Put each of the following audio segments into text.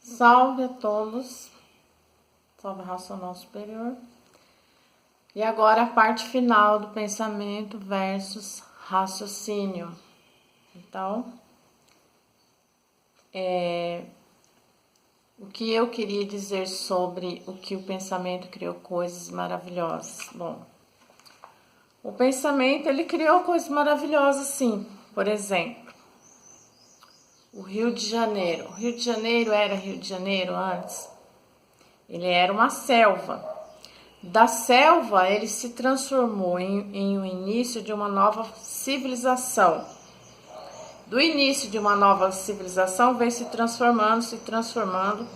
Salve a todos, salve racional superior. E agora a parte final do pensamento versus raciocínio. Então, o que eu queria dizer sobre o que o pensamento criou coisas maravilhosas? Bom, o pensamento ele criou coisas maravilhosas, sim. Por exemplo, o Rio de Janeiro. O Rio de Janeiro era Rio de Janeiro antes. Ele era uma selva. Da selva, ele se transformou em um início de uma nova civilização. Do início de uma nova civilização, vem se transformando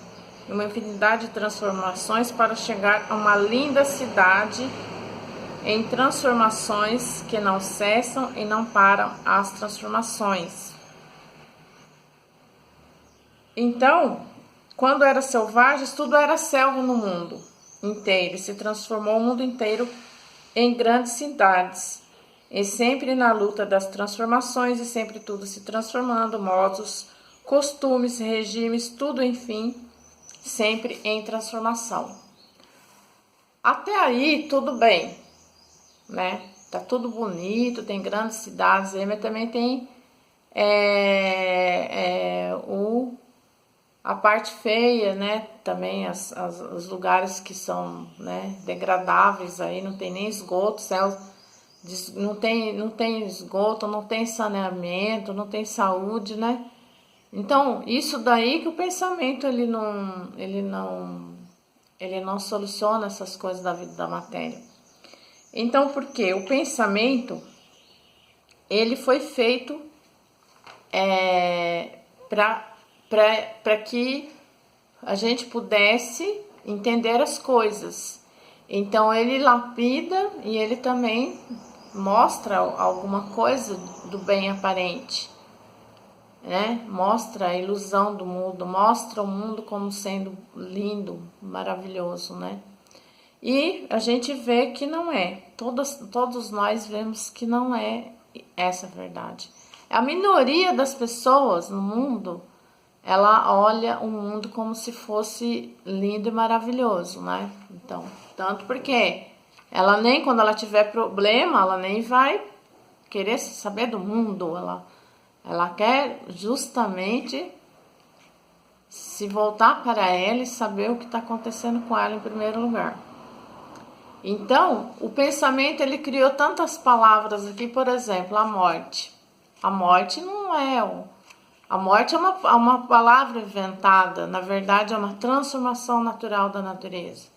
em uma infinidade de transformações para chegar a uma linda cidade em transformações que não cessam e não param as transformações. Então, quando era selvagem, tudo era selva no mundo inteiro. Se transformou o mundo inteiro em grandes cidades. E sempre na luta das transformações, e sempre tudo se transformando, modos, costumes, regimes, tudo, enfim, sempre em transformação. Até aí, tudo bem, né? Tá tudo bonito, tem grandes cidades aí, mas também tem a parte feia, né? Também os lugares que são, né, degradáveis aí, não tem nem esgoto, não tem esgoto, não tem saneamento, não tem saúde, né? Então, isso daí que o pensamento ele não soluciona essas coisas da vida da matéria. Então, por quê? O pensamento ele foi feito para que a gente pudesse entender as coisas. Então ele lapida e ele também mostra alguma coisa do bem aparente, né? Mostra a ilusão do mundo, mostra o mundo como sendo lindo, maravilhoso, né? E a gente vê que não é. Todos nós vemos que não é essa a verdade. A minoria das pessoas no mundo, ela olha o mundo como se fosse lindo e maravilhoso, né? Então, tanto porque ela nem, quando ela tiver problema, ela nem vai querer saber do mundo. Ela quer justamente se voltar para ela e saber o que está acontecendo com ela em primeiro lugar. Então, o pensamento, ele criou tantas palavras aqui, por exemplo, a morte. A morte não é... A morte é uma palavra inventada, na verdade é uma transformação natural da natureza.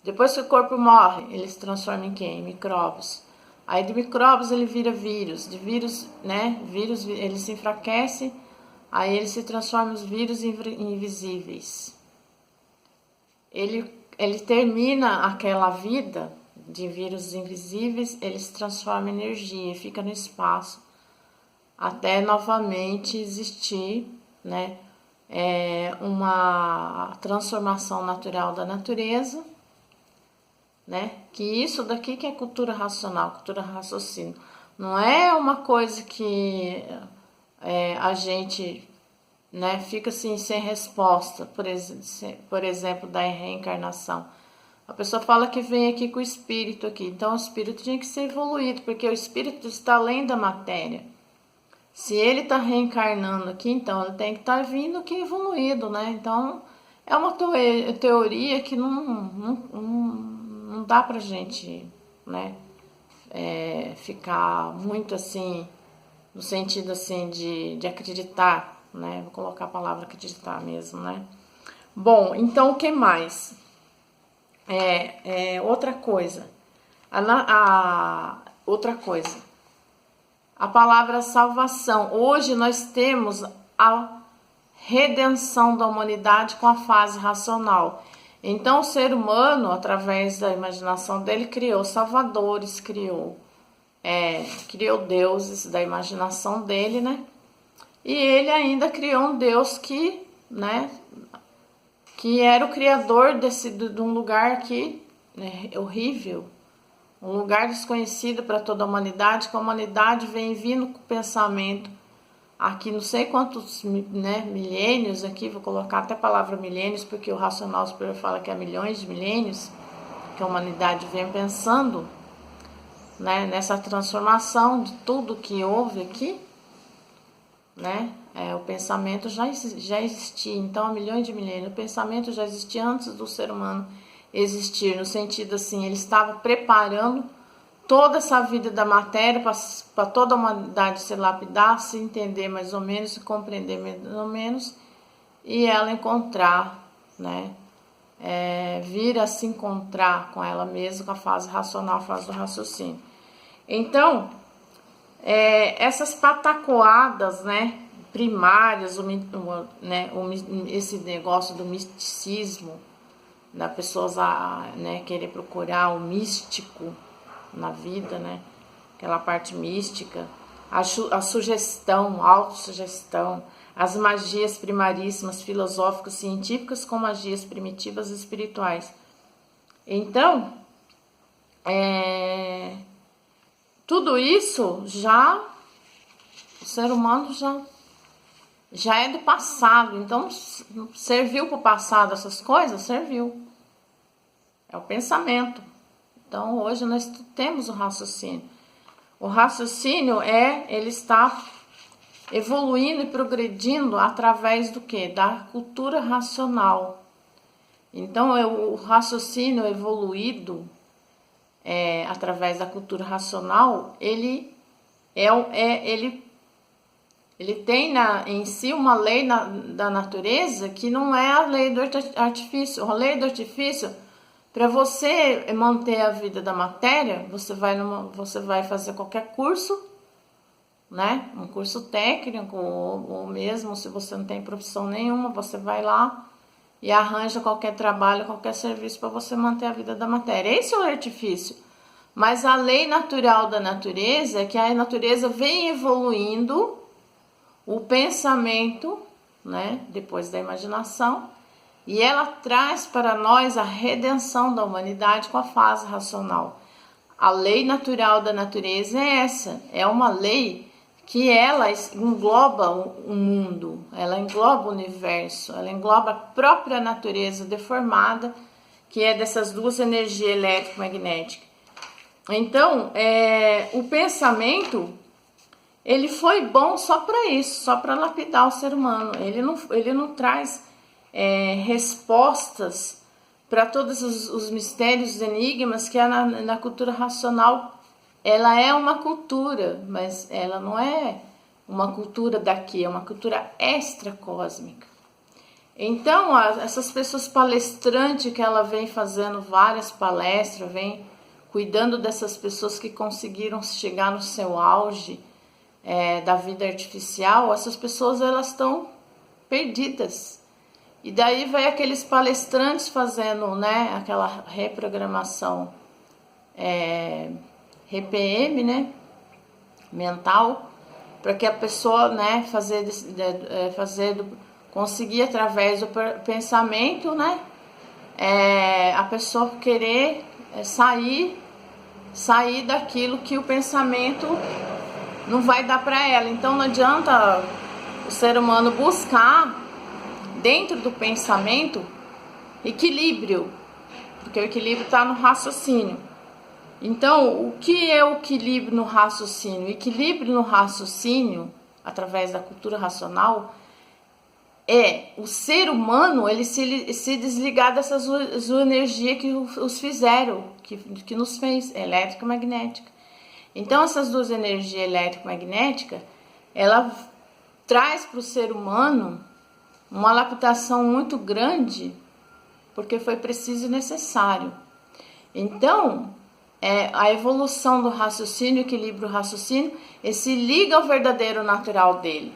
Depois que o corpo morre, ele se transforma em quê? Em micróbios. Aí de micróbios ele vira vírus, de vírus, né? Vírus, ele se enfraquece, aí ele se transforma em vírus invisíveis. Ele termina aquela vida de vírus invisíveis, ele se transforma em energia, fica no espaço, até novamente existir, né, uma transformação natural da natureza, né, que isso daqui que é cultura racional, cultura raciocínio, não é uma coisa que a gente, né, fica assim sem resposta, por exemplo, da reencarnação. A pessoa fala que vem aqui com o espírito aqui, então o espírito tinha que ser evoluído, porque o espírito está além da matéria. Se ele está reencarnando aqui, então ele tem que estar vindo aqui evoluído, né? Então é uma teoria que não dá pra gente, né, ficar muito assim, no sentido assim de acreditar, né? Vou colocar a palavra acreditar mesmo, né? Bom, então o que mais? Outra coisa. Outra coisa. A palavra salvação. Hoje nós temos a redenção da humanidade com a fase racional. Então o ser humano, através da imaginação dele, criou salvadores, criou deuses da imaginação dele, né? E ele ainda criou um Deus que, né, que era o criador de um lugar aqui, né, horrível, um lugar desconhecido para toda a humanidade, que a humanidade vem vindo com o pensamento aqui não sei quantos, né, milênios aqui, vou colocar até a palavra milênios, porque o racional superior fala que é milhões de milênios, que a humanidade vem pensando, né, nessa transformação de tudo que houve aqui, né, o pensamento já existia, então há milhões de milênios, o pensamento já existia antes do ser humano existir, no sentido assim, ele estava preparando toda essa vida da matéria para toda a humanidade se lapidar, se entender mais ou menos, se compreender mais ou menos, e ela encontrar, né, vir a se encontrar com ela mesma, com a fase racional, a fase do raciocínio. Então, essas patacoadas, né, primárias, esse negócio do misticismo, da pessoa, né, querer procurar o místico na vida, né, aquela parte mística, a sugestão, a autossugestão, as magias primaríssimas, filosóficas, científicas, com magias primitivas e espirituais. Então, tudo isso o ser humano já é do passado. Então, serviu para o passado essas coisas? Serviu. É o pensamento. Então, hoje nós temos o raciocínio. O raciocínio ele está evoluindo e progredindo através do quê? Da cultura racional. Então, o raciocínio evoluído através da cultura racional, ele tem em si uma lei da natureza que não é a lei do artifício. A lei do artifício, para você manter a vida da matéria, você vai fazer qualquer curso, né? Um curso técnico, ou mesmo se você não tem profissão nenhuma, você vai lá e arranja qualquer trabalho, qualquer serviço para você manter a vida da matéria. Esse é o artifício. Mas a lei natural da natureza é que a natureza vem evoluindo o pensamento, né, depois da imaginação, e ela traz para nós a redenção da humanidade com a fase racional. A lei natural da natureza é essa, é uma lei que ela engloba o mundo, ela engloba o universo, ela engloba a própria natureza deformada, que é dessas duas energias elétrica e magnética. Então, o pensamento, ele foi bom só para isso, só para lapidar o ser humano. Ele não traz respostas para todos os mistérios, os enigmas que na cultura racional. Ela é uma cultura, mas ela não é uma cultura daqui, é uma cultura extracósmica. Então, essas pessoas palestrantes que ela vem fazendo várias palestras, vem cuidando dessas pessoas que conseguiram chegar no seu auge da vida artificial, essas pessoas elas estão perdidas. E daí vai aqueles palestrantes fazendo, né, aquela reprogramação RPM, né, mental, para que a pessoa, né, conseguir através do pensamento, né, a pessoa querer sair daquilo que o pensamento não vai dar para ela. Então não adianta o ser humano buscar dentro do pensamento equilíbrio, porque o equilíbrio está no raciocínio. Então, o que é o equilíbrio no raciocínio? O equilíbrio no raciocínio, através da cultura racional, é o ser humano ele se desligar dessas energias que os fizeram, que nos fez, elétrica e magnética. Então, essas duas energias elétrica e magnética, ela traz para o ser humano uma lapidação muito grande, porque foi preciso e necessário. Então, a evolução do raciocínio, o equilíbrio do raciocínio, ele se liga ao verdadeiro natural dele,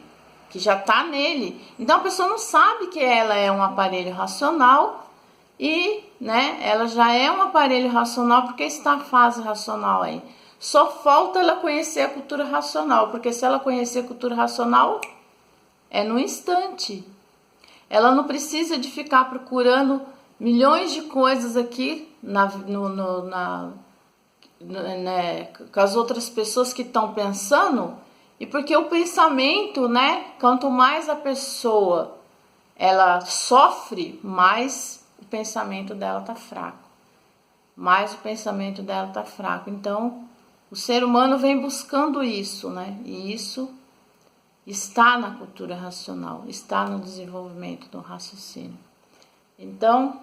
que já está nele. Então, a pessoa não sabe que ela é um aparelho racional e, né, ela já é um aparelho racional porque está a fase racional aí. Só falta ela conhecer a cultura racional, porque se ela conhecer a cultura racional, é no instante. Ela não precisa de ficar procurando milhões de coisas aqui com as outras pessoas que estão pensando E porque o pensamento, né, quanto mais a pessoa ela sofre, mais o pensamento dela tá fraco. Mais o pensamento dela tá fraco. Então, o ser humano vem buscando isso, né? E isso está na cultura racional, está no desenvolvimento do raciocínio. Então,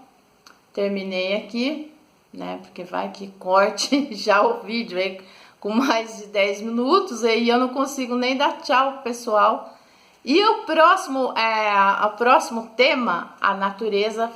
terminei aqui, né? Porque vai que corte já o vídeo aí com mais de 10 minutos, aí eu não consigo nem dar tchau pro pessoal. E o próximo tema, a natureza